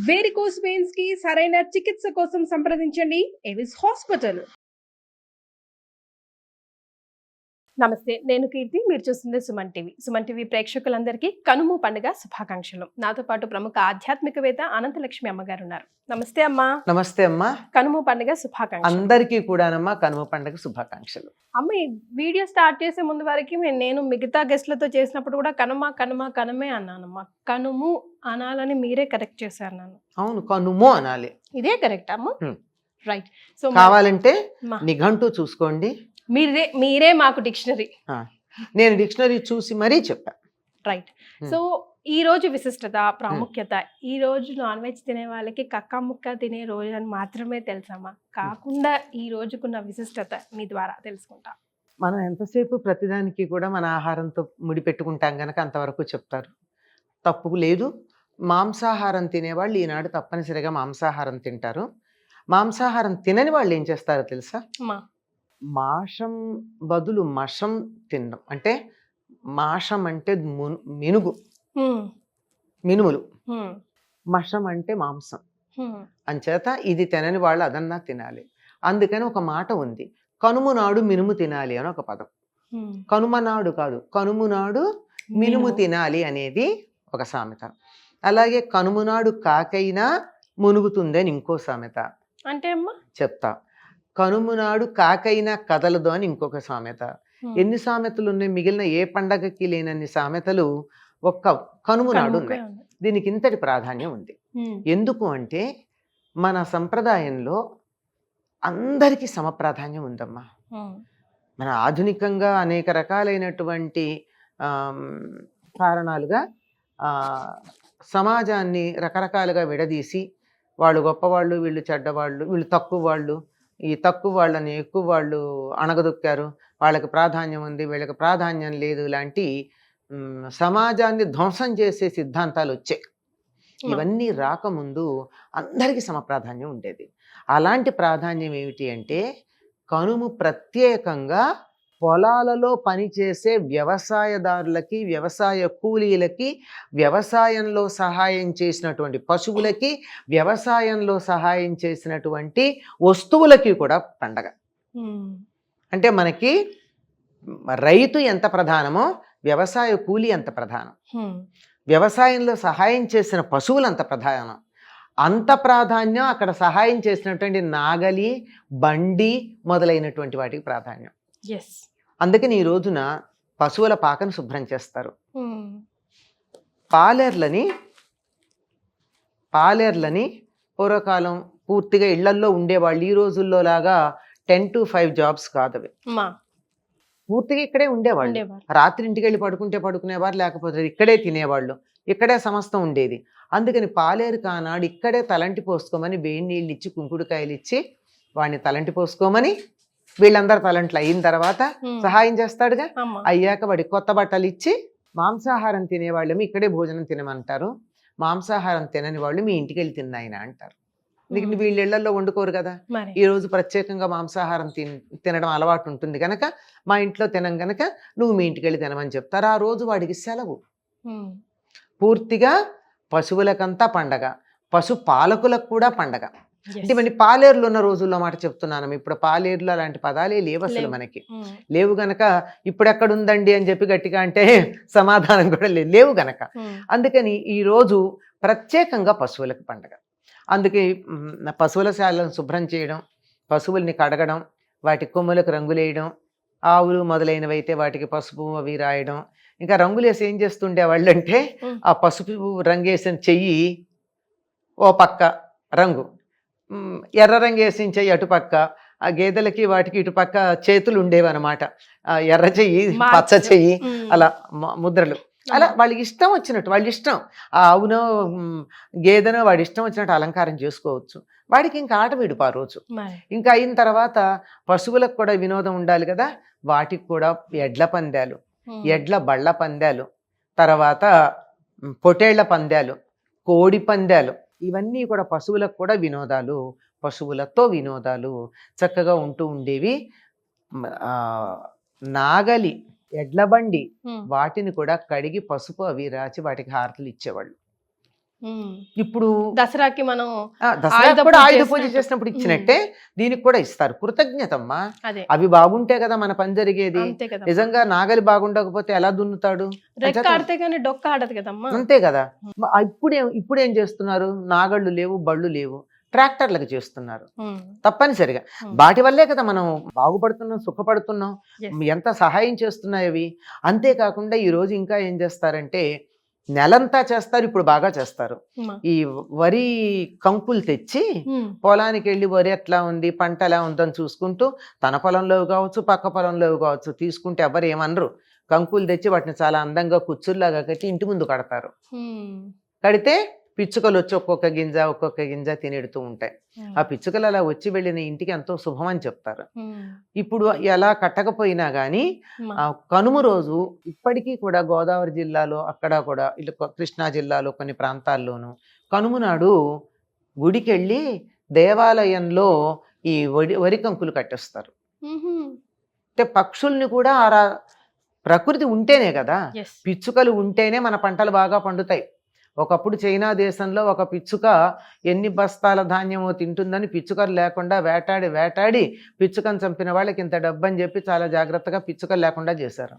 Varicose veins కి సరైన చికిత్స కోసం సంప్రదించండి ఎవిస్ హాస్పిటల్. నమస్తే, నేను కీర్తి. మీరు చూస్తుంది సుమన్ టీవీ. సుమన్ టీవీ ప్రేక్షకులందరికీ కనుమ పండుగ శుభాకాంక్షలు. నాతో పాటు ప్రముఖ ఆధ్యాత్మికవేత్త అనంతలక్ష్మి అమ్మగారు ఉన్నారు. నమస్తే అమ్మా. నమస్తే అమ్మా. కనుమ పండుగ శుభాకాంక్షలు అందరికీ కూడానమ్మా కనుమ పండుగ శుభాకాంక్షలు. అమ్మ, ఈ వీడియో స్టార్ట్ చేసే ముందు వరకు నేను మిగతా గెస్ట్లతో చేసినప్పుడు కూడా కనుమే అన్నానమ్మా. కనుము అనాలని మీరే కరెక్ట్ చేశారు నన్ను. అవును, కనుము అనాలి. ఇదే కరెక్ట్ అమ్మా? రైట్. సో కావాలంటే నిఘంటు చూసుకోండి. మీరే మాకు డిక్షనరీ. నేను డిక్షనరీ చూసి మరీ చెప్పా. రైట్. సో ఈ రోజు విశిష్టత, ప్రాముఖ్యత, ఈ రోజు నాన్ వెజ్ తినే వాళ్ళకి కక్క ముక్క తినే రోజు అని మాత్రమే తెలుసమ్మా, కాకుండా ఈ రోజుకున్న విశిష్టత మీ ద్వారా తెలుసుకుంటా. మనం ఎంతసేపు ప్రతిదానికి కూడా మన ఆహారంతో ముడిపెట్టుకుంటాం గనక అంతవరకు చెప్తారు. తప్పు లేదు. మాంసాహారం తినేవాళ్ళు ఈనాడు తప్పనిసరిగా మాంసాహారం తింటారు. మాంసాహారం తినని వాళ్ళు ఏం చేస్తారో తెలుసా? మాషం బదులు మషం తినడం. అంటే మాషం అంటే మినుములు, మషం అంటే మాంసం. అంచేత ఇది తినని వాళ్ళు అదన్నా తినాలి. అందుకని ఒక మాట ఉంది, కనుము నాడు మినుము తినాలి అని ఒక పదం. కనుమ నాడు కాదు, కనుము నాడు మినుము తినాలి అనేది ఒక సామెత. అలాగే కనుము నాడు కాకైనా మునుగుతుందని ఇంకో సామెత. అంటే అమ్మా చెప్తా. కనుము నాడు కాకైనా కదలదు అని ఇంకొక సామెత. ఎన్ని సామెతలు ఉన్నాయి? మిగిలిన ఏ పండగకి లేనన్ని సామెతలు ఒక్క కనుము నాడు ఉన్నాయి. దీనికి ఇంతటి ప్రాధాన్యం ఉంది. ఎందుకు అంటే మన సంప్రదాయంలో అందరికీ సమప్రాధాన్యం ఉందమ్మా. మన ఆధునికంగా అనేక రకాలైనటువంటి కారణాలుగా సమాజాన్ని రకరకాలుగా విడదీసి వాళ్ళు గొప్పవాళ్ళు, వీళ్ళు చెడ్డవాళ్ళు, వీళ్ళు తక్కువ వాళ్ళు, ఈ తక్కువ వాళ్ళని ఎక్కువ వాళ్ళు అణగదొక్కారు, వాళ్ళకి ప్రాధాన్యం ఉంది, వీళ్ళకి ప్రాధాన్యం లేదు లాంటి సమాజాన్ని ధ్వంసం చేసే సిద్ధాంతాలు వచ్చాయి. ఇవన్నీ రాకముందు అందరికీ సమప్రాధాన్యం ఉండేది. అలాంటి ప్రాధాన్యం ఏమిటి అంటే కనుము ప్రత్యేకంగా పొలాలలో పనిచేసే వ్యవసాయదారులకి, వ్యవసాయ కూలీలకి, వ్యవసాయంలో సహాయం చేసినటువంటి పశువులకి, వ్యవసాయంలో సహాయం చేసినటువంటి వస్తువులకి కూడా పండగ. అంటే మనకి రైతు ఎంత ప్రధానమో వ్యవసాయ కూలీ అంత ప్రధానం, వ్యవసాయంలో సహాయం చేసిన పశువులు అంత ప్రధానం. అంత ప్రాధాన్యం అక్కడ సహాయం చేసినటువంటి నాగలి, బండి మొదలైనటువంటి వాటికి ప్రాధాన్యం. అందుకని ఈ రోజున పశువుల పాకను శుభ్రం చేస్తారు. పాలేర్లని పూర్వకాలం పూర్తిగా ఇళ్లల్లో ఉండేవాళ్ళు. ఈ రోజుల్లో లాగా 10 to 5 జాబ్స్ కాదు అవి. పూర్తిగా ఇక్కడే ఉండేవాళ్ళు. రాత్రి ఇంటికి వెళ్ళి పడుకునేవారు, లేకపోతే ఇక్కడే తినేవాళ్ళు, ఇక్కడే సమస్తం ఉండేది. అందుకని పాలేరు కానాడు ఇక్కడే తలంటి పోసుకోమని వేడి నీళ్ళు ఇచ్చి, కుంకుడుకాయలు ఇచ్చి వాడిని తలంటి పోసుకోమని, వీళ్ళందరూ తలంట్లు అయిన తర్వాత సహాయం చేస్తాడుగా, అయ్యాక వాడికి కొత్త బట్టలు ఇచ్చి, మాంసాహారం తినేవాళ్ళేమో ఇక్కడే భోజనం తినమంటారు, మాంసాహారం తినని వాళ్ళు మీ ఇంటికి వెళ్ళి తిన్నాయన అంటారు. ఎందుకంటే వీళ్ళ ఇళ్లలో వండుకోరు కదా. ఈ రోజు ప్రత్యేకంగా మాంసాహారం తినడం అలవాటు ఉంటుంది కనుక, మా ఇంట్లో తినం గనక నువ్వు మీ ఇంటికి వెళ్ళి తినమని చెప్తారు. ఆ రోజు వాడికి సెలవు. పూర్తిగా పశువులకంతా పండగ, పశు పాలకులకు కూడా పండగ. అంటే మరి పాలేరులు ఉన్న రోజుల్లో మాట చెప్తున్నాను. ఇప్పుడు పాలేరులు అలాంటి పదాలే లేవు అసలు, మనకి లేవు గనక ఇప్పుడు ఎక్కడుందండి అని చెప్పి గట్టిగా అంటే సమాధానం కూడా లేవు గనక. అందుకని ఈ రోజు ప్రత్యేకంగా పశువులకు పండగ. అందుకే పశువుల శాలను శుభ్రం చేయడం, పశువుల్ని కడగడం, వాటి కొమ్ములకు రంగులేయడం, ఆవులు మొదలైనవి అయితే వాటికి పసుపు అవి రాయడం. ఇంకా రంగులేసి ఏం చేస్తుండే వాళ్ళు అంటే, ఆ పసుపు రంగేసిన చెయ్యి ఓ పక్క రంగు, ఎర్ర రంగు వేసిన చెయ్యి అటుపక్క, ఆ గేదెలకి వాటికి ఇటుపక్క చేతులు ఉండేవి అనమాట. ఎర్ర చెయ్యి, పచ్చ చెయ్యి, అలా ముద్రలు. అలా వాళ్ళకి ఇష్టం వచ్చినట్టు, వాళ్ళ ఇష్టం, ఆ ఆవునో గేదెనో వాడి ఇష్టం వచ్చినట్టు అలంకారం చేసుకోవచ్చు. వాడికి ఇంకా ఆట విడుపు ఆ రోజు. ఇంకా అయిన తర్వాత పశువులకు కూడా వినోదం ఉండాలి కదా, వాటికి కూడా ఎడ్ల పందాలు, ఎడ్ల బళ్ళ పందాలు, తర్వాత పొటేళ్ల పందాలు, కోడి పందాలు, ఇవన్నీ కూడా పశువులకు కూడా వినోదాలు, పశువులతో వినోదాలు చక్కగా ఉంటూ ఉండేవి. నాగలి, ఎడ్ల బండి, వాటిని కూడా కడిగి పసుపు అవి రాచి వాటికి హారతులు ఇచ్చేవాళ్ళు. ఇప్పుడు దసరాకి మనం దసరా కూడా ఆయుధ పూజ చేసినప్పుడు ఇచ్చినట్టే దీనికి కూడా ఇస్తారు. కృతజ్ఞతమ్మా. అవి బాగుంటే కదా మన పని జరిగేది. నిజంగా నాగలి బాగుండకపోతే ఎలా దున్నుతాడు? డొక్క ఆడదు కదమ్మా. అంతే కదా. ఇప్పుడేం చేస్తున్నారు? నాగళ్ళు లేవు, బళ్ళు లేవు, ట్రాక్టర్లకు చేస్తున్నారు. తప్పనిసరిగా వాటి వల్లే కదా మనం బాగుపడుతున్నాం, సుఖపడుతున్నాం, ఎంత సహాయం చేస్తున్నాయి అవి. అంతేకాకుండా ఈ రోజు ఇంకా ఏం చేస్తారంటే నెలంతా చేస్తారు, ఇప్పుడు బాగా చేస్తారు. ఈ వరి కంకులు తెచ్చి పొలానికి వెళ్ళి వరి ఎట్లా ఉంది, పంట ఎలా ఉందని చూసుకుంటూ తన పొలంలో కావచ్చు, పక్క పొలంలో కావచ్చు తీసుకుంటే ఎవరు ఏమనరు. కంకులు తెచ్చి వాటిని చాలా అందంగా కుచ్చుల్లాగా కట్టి ఇంటి ముందు కడతారు. కడితే పిచ్చుకలు వచ్చి ఒక్కొక్క గింజ తినేడుతూ ఉంటాయి. ఆ పిచ్చుకలు అలా వచ్చి వెళ్ళిన ఇంటికి ఎంతో శుభం అని చెప్తారు. ఇప్పుడు ఎలా కట్టకపోయినా గానీ కనుమ రోజు ఇప్పటికీ కూడా గోదావరి జిల్లాలో అక్కడ కూడా కృష్ణా జిల్లాలో కొన్ని ప్రాంతాల్లోనూ కనుమ నాడు గుడికి వెళ్ళి దేవాలయంలో ఈ వరి కంకులు కట్టేస్తారు. అంటే పక్షుల్ని కూడా ప్రకృతి ఉంటేనే కదా, పిచ్చుకలు ఉంటేనే మన పంటలు బాగా పండుతాయి. ఒకప్పుడు చైనా దేశంలో ఒక పిచ్చుక ఎన్ని బస్తాల ధాన్యమో తింటుందని పిచ్చుకలు లేకుండా వేటాడి పిచ్చుకను చంపిన వాళ్ళకి ఇంత డబ్బు అని చెప్పి చాలా జాగ్రత్తగా పిచ్చుకలు లేకుండా చేశారు.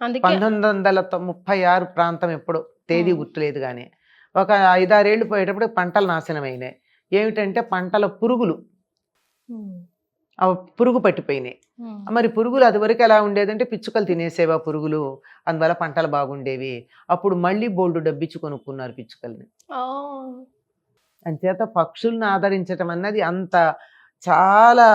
1936 ప్రాంతం ఎప్పుడు తేదీ గుర్తులేదు కానీ ఒక 5-6 ఏళ్ళు పోయేటప్పుడు పంటలు నాశనమైనాయి. ఏమిటంటే పంటల పురుగులు పురుగు పట్టిపోయినాయి. మరి పురుగులు అది వరకు ఎలా ఉండేదంటే పిచ్చుకలు తినేసేవా పురుగులు, అందువల్ల పంటలు బాగుండేవి. అప్పుడు మళ్ళీ బోల్డు డబ్బిచ్చి కొనుక్కున్నారు పిచ్చుకల్ని. అంచేత పక్షుల్ని ఆదరించటం అన్నది అంత చాలా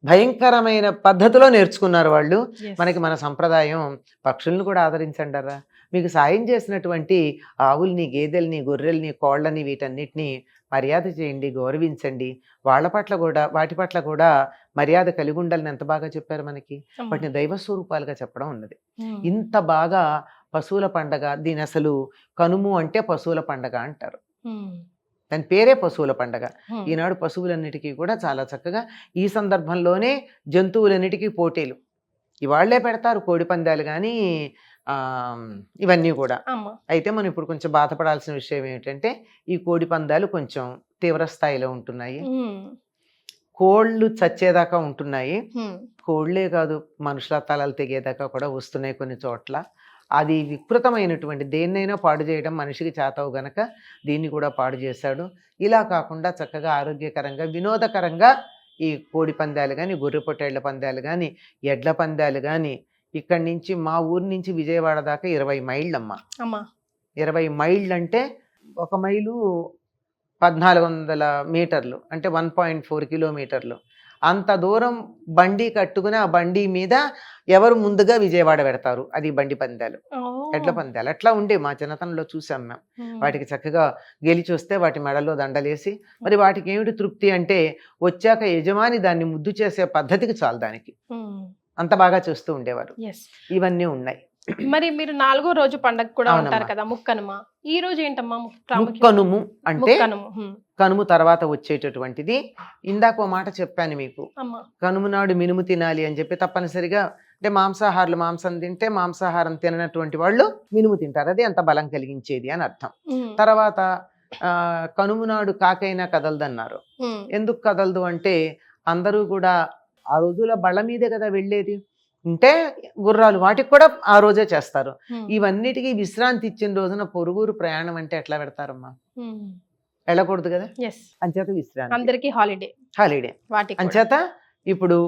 భయంకరమైన పద్ధతిలో నేర్చుకున్నారు వాళ్ళు. మనకి మన సంప్రదాయం పక్షుల్ని కూడా ఆదరించండరా. మీకు సాయం చేసినటువంటి ఆవుల్ని, గేదెల్ని, గొర్రెల్ని, కోళ్ళని వీటన్నిటిని మర్యాద చేయండి, గౌరవించండి. వాటి పట్ల కూడా మర్యాద కలిగి ఉండాలని ఎంత బాగా చెప్పారు మనకి. వాటిని దైవ స్వరూపాలుగా చెప్పడం ఉన్నది. ఇంత బాగా పశువుల పండగ, దీని అసలు కనుము అంటే పశువుల పండగ అంటారు. దాని పేరే పశువుల పండగ. ఈనాడు పశువులన్నిటికీ కూడా చాలా చక్కగా ఈ సందర్భంలోనే జంతువులన్నిటికీ పోటీలు ఇవాళ్లే పెడతారు, కోడి పందాలు కానీ ఇవన్నీ కూడా. అయితే మనం ఇప్పుడు కొంచెం బాధపడాల్సిన విషయం ఏమిటంటే ఈ కోడి పందాలు కొంచెం తీవ్ర స్థాయిలో ఉంటున్నాయి. కోళ్ళు చచ్చేదాకా ఉంటున్నాయి. కోళ్లే కాదు, మనుషుల తలలు తెగేదాకా కూడా వస్తున్నాయి కొన్ని చోట్ల. అది వికృతమైనటువంటి దేన్నైనా పాడు చేయడం మనిషికి చేతవు గనక దీన్ని కూడా పాడు చేశాడు. ఇలా కాకుండా చక్కగా ఆరోగ్యకరంగా వినోదకరంగా ఈ కోడి పందాలు కానీ, గొర్రె పొట్టేళ్ల పందాలు కానీ, ఎడ్ల పందాలు కానీ, ఇక్కడి నుంచి మా ఊరి నుంచి విజయవాడ దాకా 20 మైళ్ళమ్మా. 20 మైళ్ళు అంటే 1 మైలు 1400 మీటర్లు, అంటే 1.4 కిలోమీటర్లు. అంత దూరం బండి కట్టుకుని ఆ బండి మీద ఎవరు ముందుగా విజయవాడ పెడతారు, అది బండి పందాలు, ఎడ్ల పందాలు. అట్లా ఉండే మా చిన్నతనంలో చూసాం మేము. వాటికి చక్కగా గెలిచి వస్తే వాటి మెడలో దండలేసి, మరి వాటికి ఏమిటి తృప్తి అంటే వచ్చాక యజమాని దాన్ని ముద్దు చేసే పద్ధతికి చాలు దానికి, అంత బాగా చూస్తూ ఉండేవారు. ఇవన్నీ ఉన్నాయి. మరి మీరు 4వ రోజు పండగ కూడా ఉంటారు కదా, ముక్కనుమ. ఈ రోజు ఏంటమ్మా ముక్కనుము అంటే కనుము తర్వాత వచ్చేటటువంటిది. ఇందాక ఓ మాట చెప్పాను మీకు, కనుము నాడు మినుము తినాలి అని చెప్పి. తప్పనిసరిగా అంటే మాంసాహారులు మాంసం తింటే, మాంసాహారం తిననటువంటి వాళ్ళు మినుము తింటారు, అది అంత బలం కలిగించేది అని అర్థం. తర్వాత కనుము నాడు కాకైనా కదలదన్నారు. ఎందుకు కదలదు అంటే అందరూ కూడా ఆ రోజుల బళ్ళ మీదే కదా వెళ్ళేది. ఉంటే గుర్రాలు వాటికి కూడా ఆ రోజే చేస్తారు. ఇవన్నిటికీ విశ్రాంతి ఇచ్చిన రోజున పొరుగురు ప్రయాణం అంటే ఎట్లా పెడతారమ్మా? వెళ్ళకూడదు కదా. అంచేత విశ్రాంతి, అందరికీ హాలిడే. అంచేత ఇప్పుడు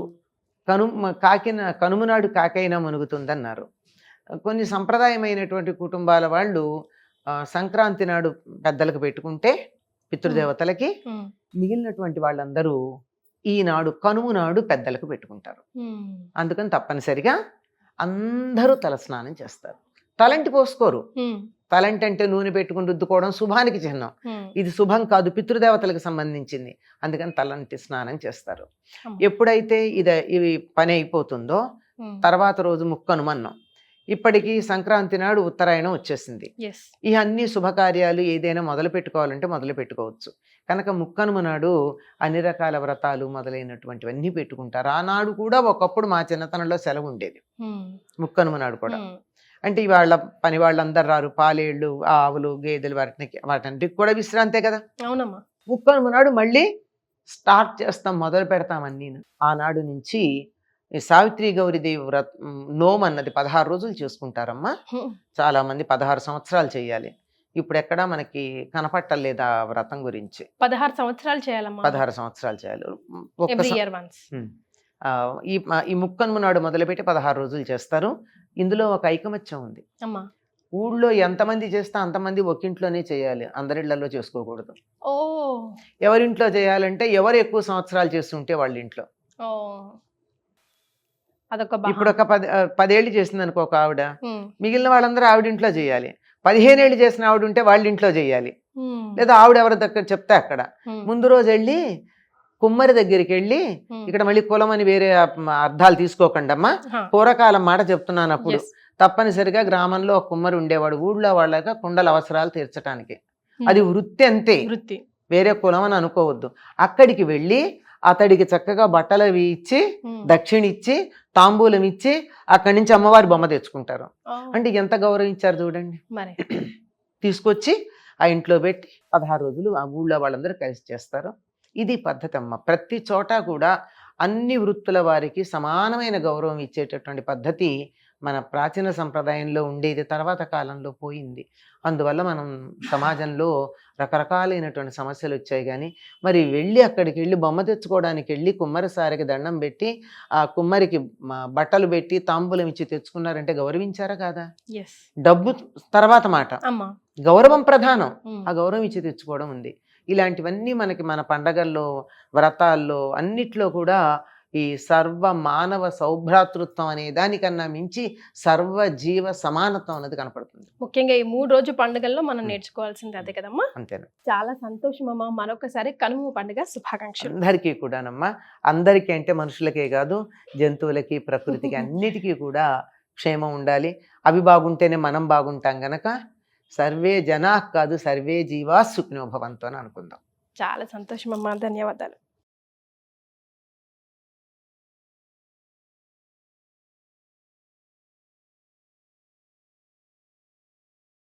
కనుమ నాడు కాకైనా మునుగుతుందన్నారు. కొన్ని సంప్రదాయమైనటువంటి కుటుంబాల వాళ్ళు సంక్రాంతి నాడు పెద్దలకు పెట్టుకుంటే పితృదేవతలకి, మిగిలినటువంటి వాళ్ళందరూ ఈనాడు కనుమ నాడు పెద్దలకు పెట్టుకుంటారు. అందుకని తప్పనిసరిగా అందరూ తలస్నానం చేస్తారు. తలంటి పోసుకోరు. తలంటి అంటే నూనె పెట్టుకుని రుద్దుకోవడం శుభానికి చిహ్నం. ఇది శుభం కాదు, పితృదేవతలకు సంబంధించింది. అందుకని తలంటి స్నానం చేస్తారు. ఎప్పుడైతే ఇవి పని అయిపోతుందో తర్వాత రోజు ముక్కనుమన్నం. ఇప్పటికీ సంక్రాంతి నాడు ఉత్తరాయణం వచ్చేసింది. ఈ అన్ని శుభకార్యాలు ఏదైనా మొదలు పెట్టుకోవాలంటే మొదలు పెట్టుకోవచ్చు. కనుక ముక్కనుమ నాడు అన్ని రకాల వ్రతాలు మొదలైనటువంటివన్నీ పెట్టుకుంటారు. ఆనాడు కూడా ఒకప్పుడు మా చిన్నతనంలో సెలవు ఉండేది, ముక్కనుమ నాడు కూడా. అంటే ఇవాళ పని వాళ్ళందరూ రారు, పాలేళ్ళు, ఆవులు, గేదెలు వాటన్నిటికి కూడా విశ్రాంతే కదా. అవునమ్మా. ముక్కనుమ నాడు మళ్ళీ స్టార్ట్ చేస్తాం, మొదలు పెడతాం అన్నీ. ఆనాడు నుంచి ఈ సావిత్రి గౌరీదేవి నోము అన్నది 16 రోజులు చేసుకుంటారమ్మా. చాలా మంది 16 సంవత్సరాలు చేయాలి. ఇప్పుడు ఎక్కడా మనకి కనపట్టలేదు ఆ వ్రతం గురించి. 16 సంవత్సరాలు చేయాలమ్మా. 16 సంవత్సరాలు చేయాలి. Every year once. ఈ ముక్కనుమ నాడు మొదలుపెట్టి 16 రోజులు చేస్తారు. ఇందులో ఒక ఐకమత్యం ఉంది. అమ్మా. ఊళ్ళో ఎంతమంది చేస్తే అంతమంది ఒకింట్లోనే చేయాలి, అందరిళ్లలో చేసుకోకూడదు. ఓ. ఎవరింట్లో చేయాలంటే ఎవరు ఎక్కువ సంవత్సరాలు చేస్తుంటే వాళ్ళ ఇంట్లో. అదొక ఇప్పుడు ఒక 10 ఏళ్ళు చేసింది అనుకో ఒక ఆవిడ, మిగిలిన వాళ్ళందరూ ఆవిడింట్లో చేయాలి. 15 ఏళ్ళు చేసిన ఆవిడ ఉంటే వాళ్ళ ఇంట్లో చేయాలి. లేదా ఆవిడ ఎవరి దగ్గర చెప్తే అక్కడ. ముందు రోజు వెళ్ళి కుమ్మరి దగ్గరికి వెళ్ళి, ఇక్కడ మళ్ళీ కులం అని వేరే అర్థాలు తీసుకోకండి అమ్మా, పూర్వకాలం మాట చెప్తున్నాను. అప్పుడు తప్పనిసరిగా గ్రామంలో ఒక కుమ్మరి ఉండేవాడు, ఊళ్ళో వాళ్ళగా కుండల అవసరాలు తీర్చడానికి. అది వృత్తి అంతే, వేరే కులం అని అనుకోవద్దు. అక్కడికి వెళ్ళి అతడికి చక్కగా బట్టలు అవి ఇచ్చి, దక్షిణ ఇచ్చి, తాంబూలం ఇచ్చి, అక్కడి నుంచి అమ్మవారి బొమ్మ తెచ్చుకుంటారు. అంటే ఎంత గౌరవించారు చూడండి. తీసుకొచ్చి ఆ ఇంట్లో పెట్టి 16 రోజులు ఆ ఊళ్ళో వాళ్ళందరూ కలిసి చేస్తారు. ఇది పద్ధతి అమ్మ. ప్రతి చోట కూడా అన్ని వృత్తుల వారికి సమానమైన గౌరవం ఇచ్చేటటువంటి పద్ధతి మన ప్రాచీన సంప్రదాయంలో ఉండేది, తర్వాత కాలంలో పోయింది. అందువల్ల మనం సమాజంలో రకరకాలైనటువంటి సమస్యలు వచ్చాయి. కానీ మరి వెళ్ళి అక్కడికి వెళ్ళి బొమ్మ తెచ్చుకోవడానికి వెళ్ళి కుమ్మరిసారికి దండం పెట్టి, ఆ కుమ్మరికి బట్టలు పెట్టి, తాంబూలం ఇచ్చి తెచ్చుకున్నారంటే గౌరవించారా కాదా? డబ్బు తర్వాత మాట, గౌరవం ప్రధానం. ఆ గౌరవం ఇచ్చి తెచ్చుకోవడం ఉంది. ఇలాంటివన్నీ మనకి మన పండగల్లో, వ్రతాల్లో అన్నిట్లో కూడా ఈ సర్వ మానవ సౌభ్రాతృత్వం అనే దానికన్నా మించి సర్వ జీవ సమానత్వం అనేది కనపడుతుంది. ముఖ్యంగా ఈ 3 రోజు పండుగల్లో మనం నేర్చుకోవాల్సింది అదే కదమ్మా. అంతేనా. చాలా సంతోషమమ్మా. మరొకసారి కనుమ పండుగ శుభాకాంక్షలు. అందరికీ కూడానమ్మా. అందరికీ అంటే మనుషులకే కాదు, జంతువులకి, ప్రకృతికి అన్నిటికీ కూడా క్షేమం ఉండాలి. అవి బాగుంటేనే మనం బాగుంటాం గనక సర్వే జనా కాదు, సర్వే జీవా సుఖినో భవంతు అని అనుకుందాం. చాలా సంతోషమమ్మా. ధన్యవాదాలు.